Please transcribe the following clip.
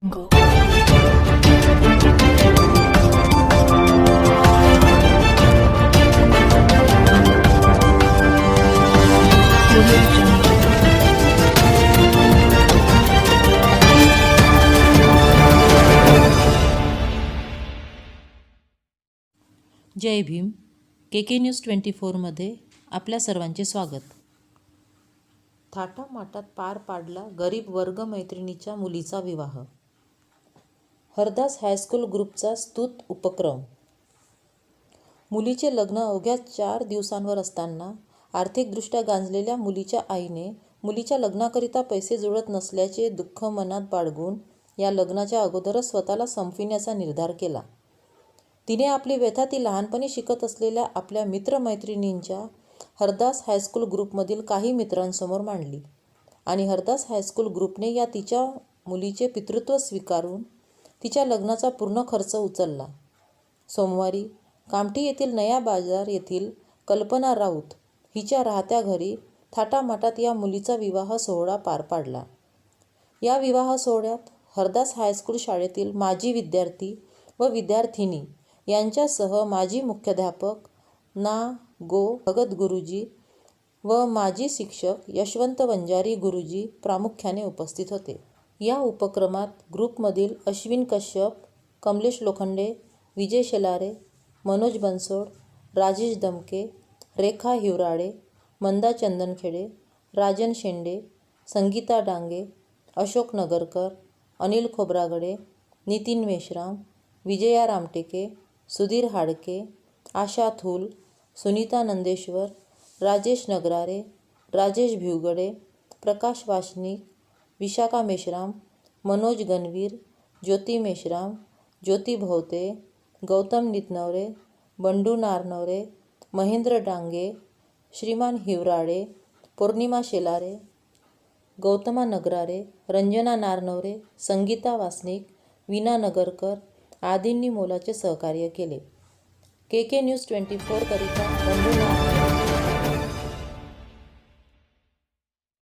Go. Audio Jungle. जय भीम. के news 24मध्ये आपल्या सर्वांचे स्वागत. थाटामाटात पार पाडला गरीब वर्गमैत्रिणीच्या मुलीचा विवाह. हरदास हायस्कूल ग्रुपचा स्तुत उपक्रम. मुलीचे लग्न अवघ्या 4 दिवसांवर असताना आर्थिकदृष्ट्या गांजलेल्या मुलीच्या आईने मुलीच्या लग्नाकरिता पैसे जुळत नसल्याचे दुःख मनात बाळगून या लग्नाच्या अगोदरच स्वतःला संपविण्याचा निर्धार केला. तिने आपली व्यथा ती लहानपणी शिकत असलेल्या आपल्या मित्रमैत्रिणींच्या हरदास हायस्कूल ग्रुपमधील काही मित्रांसमोर मांडली आणि हरदास हायस्कूल ग्रुपने या तिच्या मुलीचे पितृत्व स्वीकारून तिच्या लग्नाचा पूर्ण खर्च उचलला. सोमवारी कामठी येथील नया बाजार येथील कल्पना राऊत हिच्या राहत्या घरी थाटामाटात या मुलीचा विवाह सोहळा पार पाडला. या विवाह सोहळ्यात हरदास हायस्कूल शाळेतील माजी विद्यार्थी व विद्यार्थिनी यांच्यासह माजी मुख्याध्यापक ना. गो. भगत गुरुजी व माजी शिक्षक यशवंत वंजारी गुरुजी प्रामुख्याने उपस्थित होते. या उपक्रमात ग्रुपमधील अश्विन कश्यप, कमलेश लोखंडे, विजय शेलारे, मनोज बनसोड, राजेश दमके, रेखा हिवराळे, मंदा चंदनखेडे, राजन शेंडे, संगीता डांगे, अशोक नगरकर, अनिल खोब्रागडे, नितीन मेश्राम, विजया रामटेके, सुधीर हाडके, आशा थूल, सुनीता नंदेश्वर, राजेश नगरारे, राजेश भिवगडे, प्रकाश वासनिक, विशाखा मेश्राम, मनोज गणवीर, ज्योती मेश्राम, ज्योती भोवते, गौतम नितनवरे, बंडू नारनवरे, महेंद्र डांगे, श्रीमान हिवराळे, पौर्णिमा शेलारे, गौतमा नगरारे, रंजना नारनवरे, संगीता वासनिक, वीना नगरकर आदींनी मोलाचे सहकार्य केले. के न्यूज 24 करिता बंडू नारनवरे.